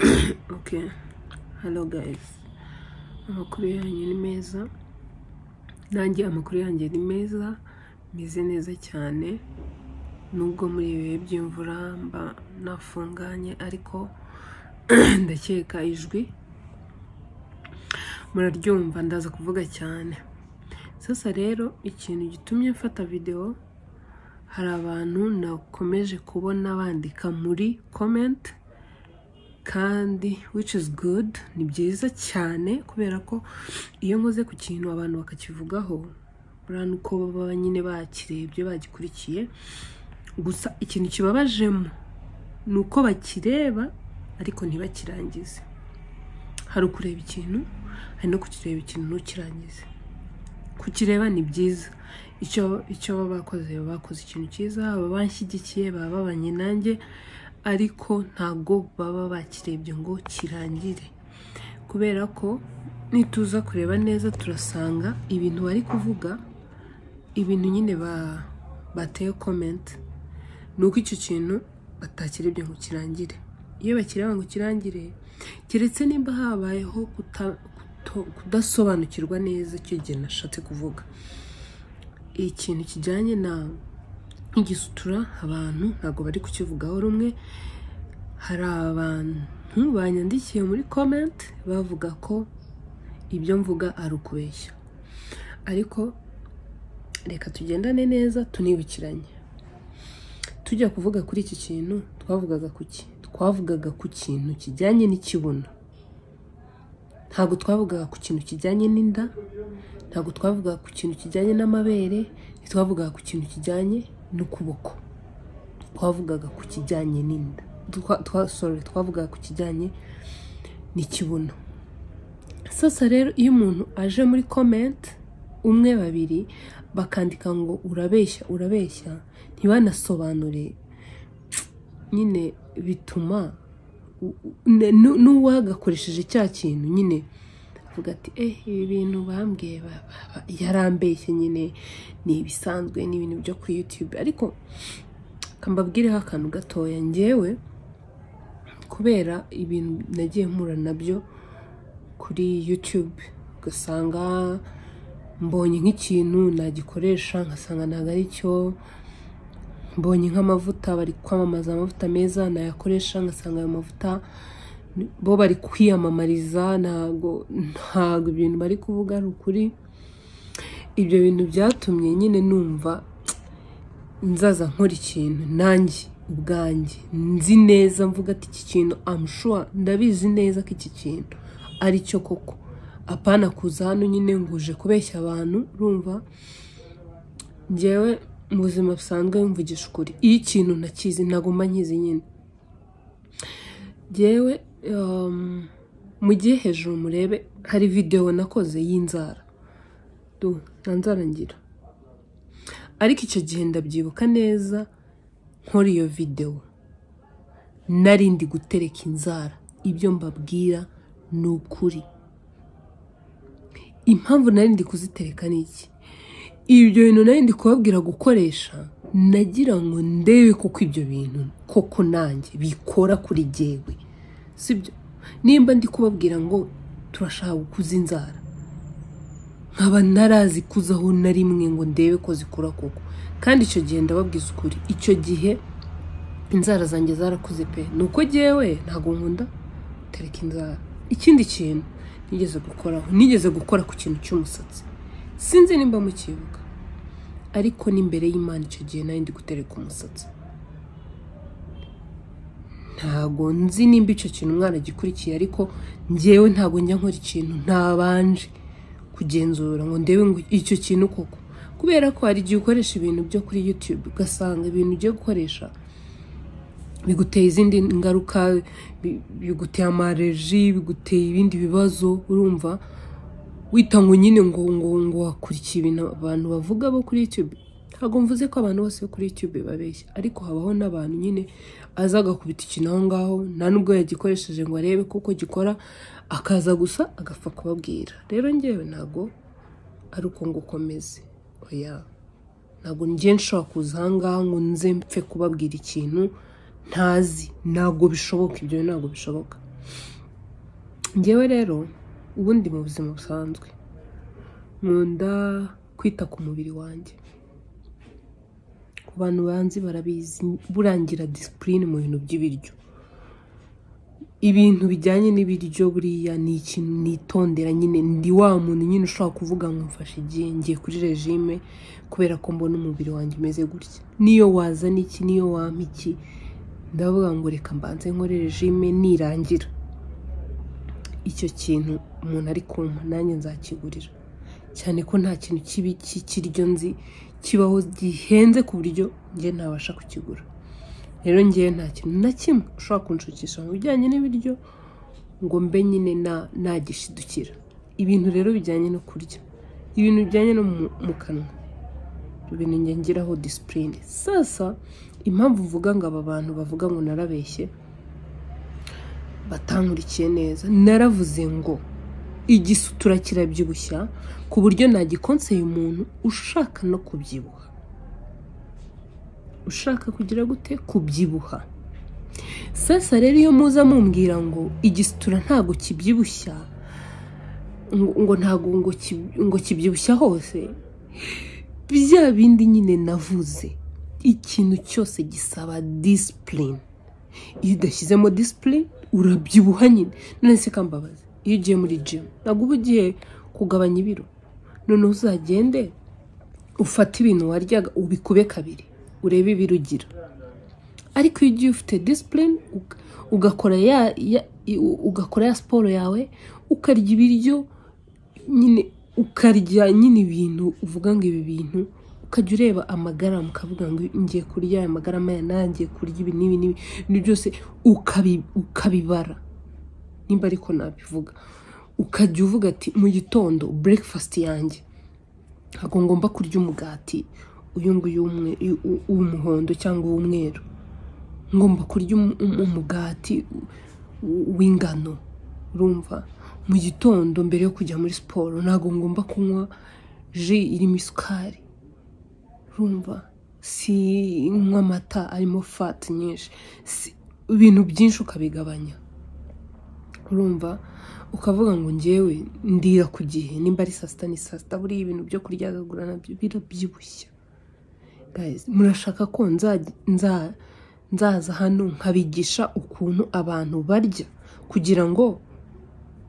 Okay, hello guys. Amakuru yanyu ni meza. Nanjye amakuru yanjye ni meza, meze neza cyane. Nubwo muri ibihe by'imvura mba nafunganye ariko ndakeka ijwi muraryumva ndaza kuvuga cyane. Sasa rero ikintu gitumye mfata video, hari abantu nakomeje kubona bandika muri comment kandi which is good, ni byiza cyane kubera ko iyo nkoze ku kintu abantu bakakivugaho burana uko baba nyine bakirebye bagikurikiye. Gusa ikintu kibabajemo nuko bakireba ariko ntibakirangize. Hari ukureba ikintu, hari no kukireba ikintu ntukirangize. Kukireba ni byiza, icyo baba bakoze ikintu cyiza, baba banshyigikiye, baba babanye nanjye, ariko ntago baba bakirebye ngo kirangire. Kubera ko nituza kureba neza turasanga ibintu bari kuvuga, ibintu nyine bateye comment, nuko icyo kintu batakirebye ngo kirangire. Iyo bakireba ngo kirangire, keretse nimba habayeho kudasobanukirwa neza icyo gihe nashatse kuvuga. Ikintu kijyanye na igisutura, abantu ntago bari kukivugaho rumwe. Hari abantu banyandikiye muri comment bavuga ko ibyo mvuga ari ukubeshya, ariko reka tugendane neza tunibukiranye. Tujya kuvuga kuri iki kintu twavugaga kuki? Twavugaga ku kintu kijyanye n'ikibuno, ntago twavugaga ku kintu kijyanye n'inda, ntago twavugaga ku kintu kijyanye n'amabere, twavugaga ku kintu kijyanye n'ukuboko, twavugaga ku kijyanye n'inda, twavugaga ku kijyanye n'ikibuno. Sasa rero iyo umuntu aje muri comment umwe babiri bakandika ngo urabeshya ntibanasobanure, nyine bituma n'uwagakoresheje cya kintu nyine avuga ati ibi bintu bambwiye yarambeshye, nyine ni ibisanzwe, ni ibintu byo kuri YouTube. Ariko kambabwireho akantu gatoya, njyewe kubera ibintu nagiye mpura nabyo kuri YouTube, ugasanga mbonye nk'ikintu nagikoresha nkasanga ntago ari cyo, mbonye nk'amavuta bari kwamamaza amavuta meza nayakoresha nkasanga ayo mavuta bo bari kwiyamamariza, ntago ibintu bari kuvuga ari ukuri. Ibyo bintu byatumye nyine numva nzaza nkora ikintu nanjye ubwanjye nzi neza, mvuga ati iki kintu I'm sure, ndabizi neza ko iki kintu ari cyo koko, apana kuza hano nyine nguje kubeshya abantu. Urumva njyewe mu buzima busanzwe mvugisha ukuri, iyo ikintu ntakizi ntago mba nkizi nyine. Njyewe mu gihe hejuru murebe hari video nakoze y'inzara, nzara ngira, ariko icyo gihe ndabyibuka neza nkora iyo video narindi gutereka inzara. Ibyo mbabwira ni ukuri. Impamvu narindi kuzitereka ni iki? Ibyo bintu narindi kubabwira gukoresha, nagira ngo ndebe kuko ibyo bintu koko nanjye bikora kuri jyewe, sibyo? Nimba ndi kubabwira ngo turashaka gukuza inzara, nkaba narazi kuzaho na rimwe ngo ndebe ko zikura koko. Kandi icyo gihe ndababwiza ukuri, icyo gihe inzara zanjye zarakuze pe. Nuko jyewe ntago nkunda tereka inzara. Ikindi kintu nigeze gukora ku kintu cy'umusatsi, sinzi nimba mukibuka, ariko n'imbere y'Imana icyo gihe nari ndi gutereka umusatsi. Ntago nzi nimba icyo kintu umwana gikurikiye, ariko njyewe ntago njya nkora ikintu ntabanje kugenzura ngo ndebe ngo icyo kintu koko. Kubera ko hari igihe ukoresha ibintu byo kuri YouTube ugasanga ibintu ugiye gukoresha biguteye izindi ngaruka, biguteye amareji, biguteye ibindi bibazo. Urumva wita ngo nyine ngo wakurikiye ibintu abantu bavuga bo kuri YouTube. Ntago mvuze ko abantu bose kuri YouTube babeshya, ariko habaho n'abantu nyine aza agakubita ikintu aho ngaho nta nubwo yagikoresheje ngo arebe kuko gikora, akaza gusa agapfa kubabwira. Rero njyewe ntago ari uko ngo komeze, oya, ntago njye nshobora kuza aha ngaha ngo nze mpfe kubabwira ikintu ntazi, ntago bishoboka. Ibyo ntago bishoboka. Ngewe rero ubundi mu buzima busanzwe nkunda kwita ku mubiri wanjye. Ku bantu banzi barabizi burangira discipline mu bintu by'ibiryo. Ibintu bijyanye n'ibiryo buriya ni ikintu nitondera nyine, ndi wa muntu nyine ushobora kuvuga ngo mfashe igihe ngiye kuri regime kubera ko mbona umubiri wanjye umeze gutya. Niyo wazana iki, niyo wampa iki, ndavuga ngo reka mbanze nkore regime nirangira icyo kintu umuntu ari kumpa nanjye nzakigurira, cyane ko nta kintu kibi cy'ikiryo nzi kibaho gihenze ku buryo njye ntabasha kukigura. Rero ngewe nta kintu na kimwe ushobora kunshukisha mu bijyanye n'ibiryo ngo mbe nyine nagishidukira. Ibintu rero bijyanye no kurya, ibintu bijyanye no mu kanwa, ibintu njye ngiraho discipline. Sasa impamvu uvuga ngo aba bantu bavuga ngo narabeshye batankurikiye neza, naravuze ngo igisutura kirabyibushya ku buryo nagikonseye umuntu ushaka no kubyibuha, ushaka kugira gute kubyibuha. Sasa rero iyo muza mumbwira ngo igisutura ntago kibyibushya, ngo ntago ngo kibyibushya hose, bya bindi nyine navuze, ikintu cyose gisaba discipline. Iyo udashyizemo discipline urabyibuha nyine. None se kambabaza, iyo ugiye muri gym ntabwo uba ugiye kugabanya ibiro, none uzagende ufate ibintu waryaga ubikube kabiri urebe ibiro ugira. Ariko iyo ugiye ufite discipline ugakora ya siporo yawe, ukarya ibiryo nyine, ukarya nyine ibintu uvuga ngo ibi bintu, ukajya ureba amagarama ukavuga ngo ngiye kurya aya magarama ya nangiye kurya ibi n'ibi byose, ukabibara nimba ariko nabivuga. Ukajya uvuga ati mu gitondo breakfast yanjye ntabwo ngomba kurya umugati uyu nguyu w'umuhondo cyangwa w'umweru, ngomba kurya umugati w'ingano. Urumva, mu gitondo mbere yo kujya muri siporo ntabwo ngomba kunywa ji irimo isukari. Urumva, si nywa amata arimo fat nyinshi, ibintu byinshi ukabigabanya. Urumva, ukavuga ngo ngewe ndira ku gihe, nimba ari saa sita ni saa sita. Buriya ibintu byo kuryagagura nabyo birabyibushya. Guys, murashaka ko nzaza hano nkabigisha ukuntu abantu barya kugira ngo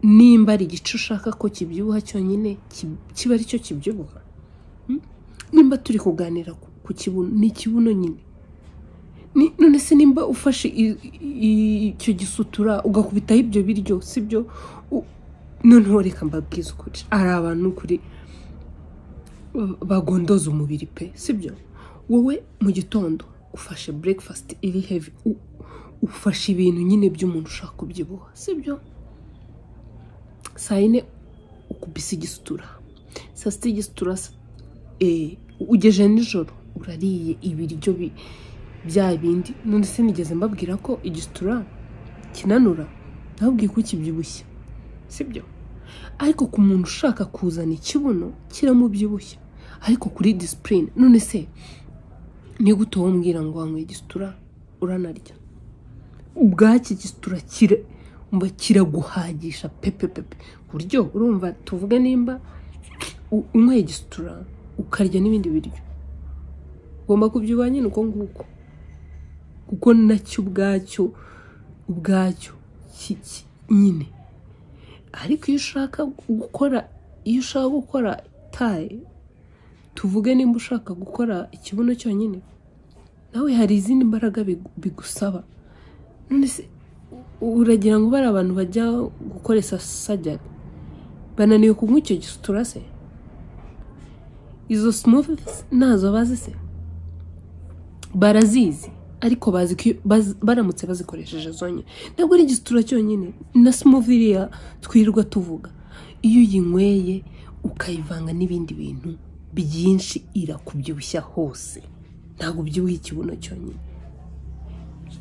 nimba ari igice ushaka ko kibyibuha cyonyine kiba ari cyo kibyibuha? Nimba turi kuganira ku kibuno, ni ikibuno nyine. None se nimba ufashe icyo gisutura ugakubitaho ibyo biryo, sibyo? Noneho reka mbabwize ukuri, hari abantu kuri bagondoza umubiri pe, sibyo? Wowe mu gitondo ufashe breakfast iri heavy, ufashe ibintu nyine by'umuntu ushaka kubyibuha, sibyo? Saa yine ukubise igisutura, saa sita igisutura, ugeje nijoro urariye ibiryo bya bindi. None se nigeze mbabwira ko igisutura kinanura? Nababwiye ko kibyibushya, sibyo? Ariko ku muntu ushaka kuzana ikibuno kiramubyibushya, ariko kuri discipline. None se ni gute wombwira ngo wanyweye igisutura uranarya? Ubwaki igisutura kiraguhagisha pepe ku buryo urumva, tuvuge nimba unyweye igisutura ukarya n'ibindi biryo, ugomba kubyibuha nyine uko nguko, kuko nacyo ubwacyo nyine. Ariko iyo ushaka gukora taye, tuvuge nimba ushaka gukora ikibuno cyonyine, nawe hari izindi mbaraga bigusaba. None se uragira ngo bari abantu bajya gukoresha sajari bananiwe kunywa icyo gisutura se? Izo smoothies nazo bazi se? Barazizi, ariko bazi ko baramutse bazikoresheje zonyine. Ntabwo ari igisutura cyonyine, na smoothie twirirwa tuvuga, iyo uyinyweye ukayivanga n'ibindi bintu byinshi irakubyibushya hose, ntabwo ubyibuha ikibuno cyonyine.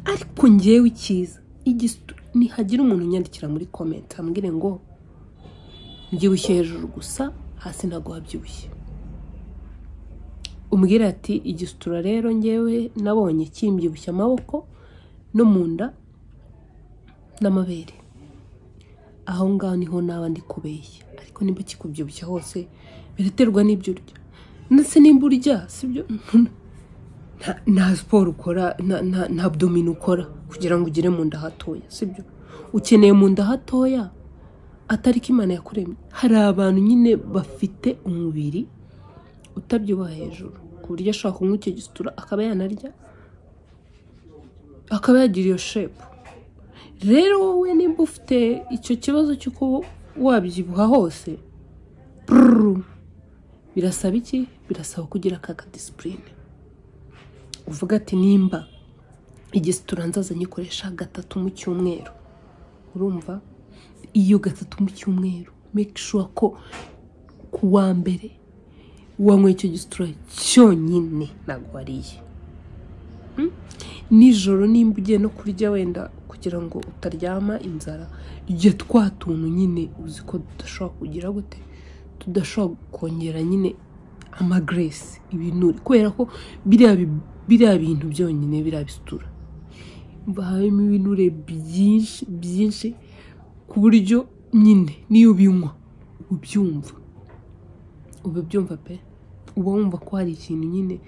Ariko ngewe icyiza igisutura, nihagira umuntu unyandikira muri comment ambwire ngo mbyibushye hejuru gusa hasi ntabwo wabyibushye, umbwira ati igisutura rero ngewe nabonye kimbyibushya amaboko no mu nda n'amabere. aho ngaho niho naba ndi kubeshya. Ariko nimba kikubyibushya hose biraterwa n'ibyo urya. Ndetse nimba urya sibyo nta sport ukora nta abdomen ukora kugira ngo ugire mu nda hatoya sibyo. Ukeneye mu nda hatoya atari ko Imana yakuremye. Hari abantu nyine bafite umubiri utabyibuha hejuru ku buryo ashaka kunywa icyo gisura akaba yanarya akaba yagira iyo shape. Rero wowe nimba ufite icyo kibazo cy'uko wabyibuha hose birasaba iki? Birasaba kugira aka discipline. Uvuga ati nimba igisitura nzaza nyikoresha 3 mu cyumweru. Urumva iyo 3 mu cyumweru make sure ko kuwa mbere wanywe icyo gisitura cyonyine ntabwo wariye. Nijoro nimba ugiye no kurya wenda kugira ngo utaryama inzara rya twatuntu nyine uzi ko tudashobora kugira gute tudashobora kongera nyine amagrace ibinure kubera ko biriya bintu byonyine birabisitura bahayemo ibinure byinshi ku buryo nyine niyo binywa ubyumva pe uba wumva ko hari ikintu nyine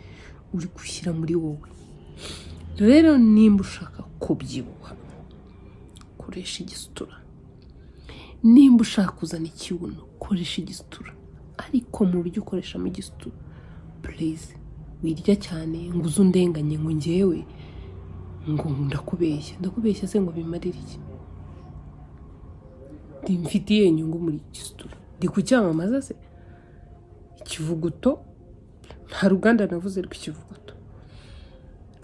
uri gushyira muri wowe. Rero nimba ushaka kubyibuha koresha igisitura. Nimba ushaka kuzana ikibuno koresha igisitura. Ariko mu buryo ukoreshamo igisitura please wirya cyane ngo uzundenganye ngo ngewe ngo ndakubeshya se ngo bimarire iki? Ndimfitiye inyungu muri igisitura ndi kucyamamaza se. Ikivuguto nta ruganda navuze rw'ikivuguto.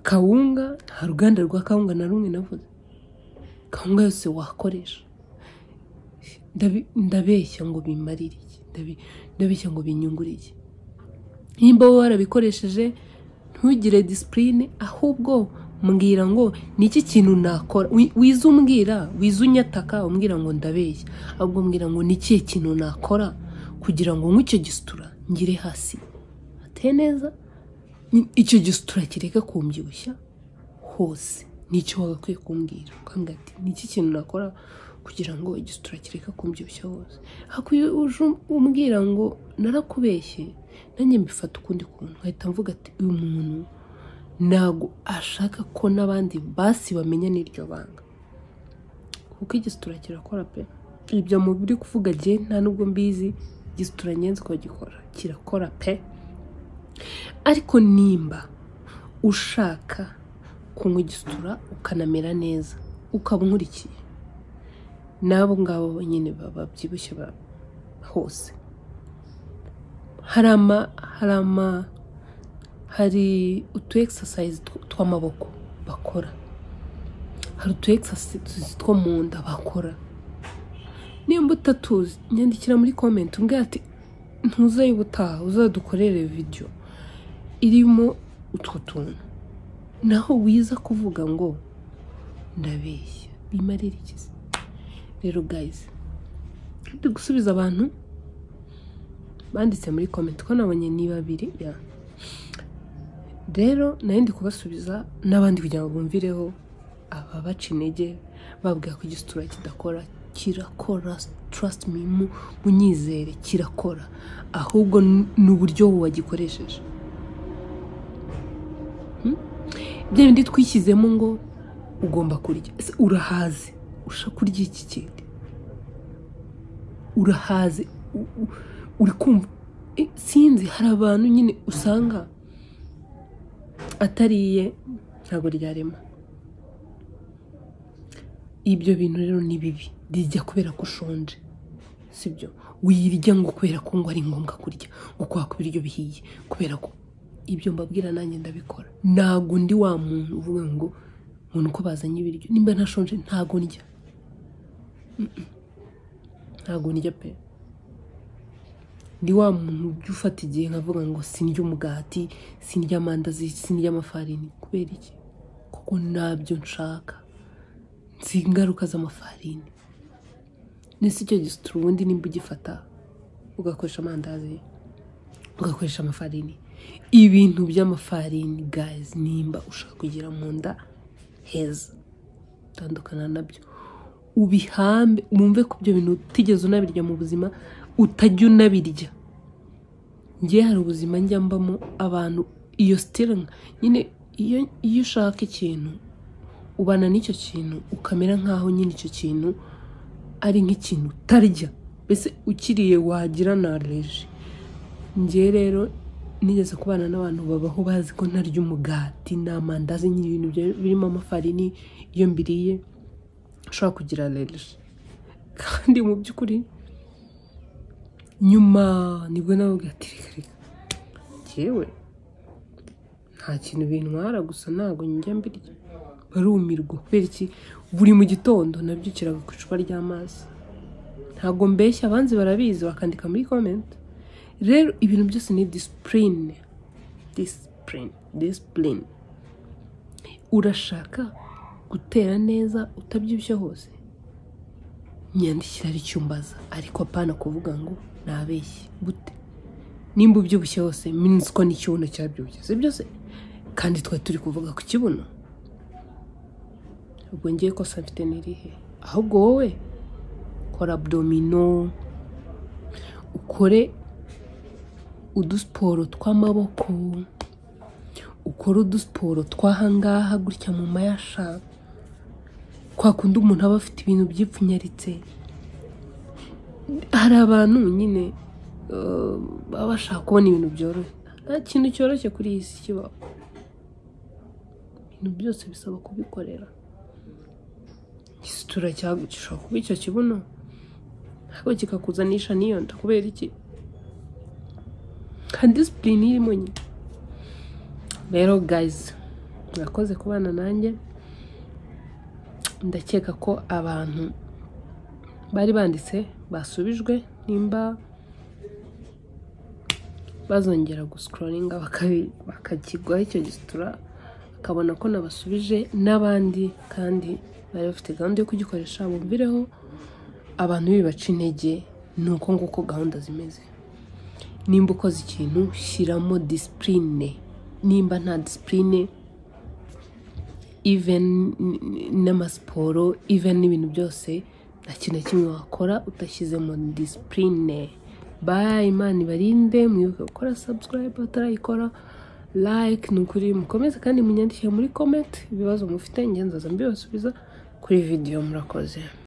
Kawunga nta ruganda rwa kawunga na rumwe navuze. Kawunga yose wakoresha. Ndabeshya ngo bimarire iki? Ndabeshya ngo binyungure iki? Nimba warabikoresheje ntugire discipline ahubwo mbwira ngo niki kintu nakora. Wizumbwira wizunyataka umbwira ngo ndabeshya. Ahubwo mbwira ngo niki kintu nakora kugira ngo nk'icyo gisitura ngire hasi ateneza. Icyo gisitura kireka kumbyibushya hose nicyo wagakwiye kumbwira. Ukambwira ati niki kintu nakora kugira ngo igisitura kireka kumbyibushya hose. Hakwiye umbwira ngo narakubeshye nanjye mbifata ukundi kuntu ahita mvuga ati uyu muntu nago ashaka ko nabandi basi bamenya n'iryo banga kuko igisitura kirakora pe. Ibyo mu buri kuvuga je nta nubwo mbizi igisitura nyenzi ko gikora kirakora pe. Ariko nimba ushaka kunywa igisitura ukanamera neza ukaba nkurikiye nabo ngabo nyine babyibushye hose hari utu exercise tw'amaboko bakora, hari utu exercise two mu nda bakora. Nimba utatuzi nyandikira muri comment umbwira ati ntuzayibutaha uzadukorere video irimo utwo tuntu. Naho wiza kuvuga ngo ndabeshya bimarira iki? Rero guys ndi gusubiza abantu banditse muri comment ko nabonye ni babiri ya. Rero nayo ndi kubasubiza n'abandi kugira ngo bumvireho aba baca intege babwira ko igisitura kidakora. Kirakora, trust me, munyizere kirakora. Ahubwo n'uburyo wagikoresheje. Bya bindi twishyizemo ngo ugomba kurya. Urahaze, ushaka kurya iki kindi? Urahaze, uri kumva sinzi hari abantu nyine usanga atariye ntago ryarema. Ibyo bintu rero ni bibi. Rijya kubera ko ushonje sibyo. Wirya ngo kubera ko ngo ari ngombwa kurya ngo kwa kubiryo bihiye kubera ko ibyo mbabwira nanjye ndabikora. Nago ndi wa muntu uvuga ngo umuntu ko bazanye ibiryo nimba ntashonje ntago ndya. Ntago ndya pe. Ndi wa muntu ufata igihe nkavuga ngo sindya umugati, sindya amandazi, sindya amafarini kubera iki? Kuko nabyo nshaka. Zingaruka z'amafarini. Nese icyo gisitura ubundi nimba ugifata ugakoresha amandazi ugakoresha amafarini. Ibintu by'amafarini guys nimba ushaka kugira mu nda heza tandukana nabyo. ubihambe mwumve ko ibyo bintu utigeze unabirya mu buzima utajya unabirya. Ngiye hari ubuzima njya mbamo abantu iyo still nyine iyo ushaka ikintu ubana n'icyo kintu ukamera nkaho nyine icyo kintu ari nk'ikintu utarya, mbese ukiriye wagira na allergie. Ngiye rero nigeze kubana n'abantu babaho bazi ko ntarya umugati n'amandazi n'ibintu birimo amafarini, iyo mbiriye ushobora kugira allergie. Kandi mu by'ukuri nyuma nibwo nawe ugatirika yewe nta kintu bintwara, gusa ntago njya mbirya. Barumirwa kubera iki buri mu gitondo nabyukiraga ku icupa ry'amazi. Ntago mbeshya, abanzi barabizi bakandika muri comment. Rero ibintu byose ni discipline. Urashaka gutera neza utabyibushye hose, nyandikira ari cyumbaza, ariko apana kuvuga ngo nabeshye gute. Nimba ubyibushye hose means ko n'ikibuno cyabyibushye, si byose? Kandi twa turi kuvuga ku kibuno. Ubwo ngiye ko mfite n'irihe? Ahubwo wowe kora abdomino, ukore udusporo tw'amaboko, ukore udusporo twahangaha gutya mu mayasha, kwa kundi umuntu aba afite ibintu byipfunyaritse. Hari abantu nyine baba bashaka kubona ibintu byoroshye. Nta kintu cyoroshye kuri iyi si kibaho. Ibintu byose bisaba kubikorera. Isitura cyagucisha kuba icyo kibuno ahubwo kikakuzanisha niyo nda kubera iki? Kandi discipline irimo nyine. Rero guys, mwakoze kubana nanjye. Ndakeka ko abantu bari banditse basubijwe, nimba bazongera guscrollinga bakakigwaho icyo gisitura akabona ko nabasubije, n'abandi kandi bari bafite gahunda yo kugikoresha bumvireho. Abantu bibaca intege, nuko nguko gahunda zimeze. Nimba ukoze ikintu shyiramo discipline. Nimba nta discipline, even n'amasiporo, even n'ibintu byose, nta kintu kimwe wakora utashyizemo discipline. Bye, Imana ibarinde. Mwibuke gukora subscribe atarayikora, like, nukuri mukomeze kandi munyandikire muri comment ibibazo mufite, ngenzaza mbibasubiza kuri video. Murakoze.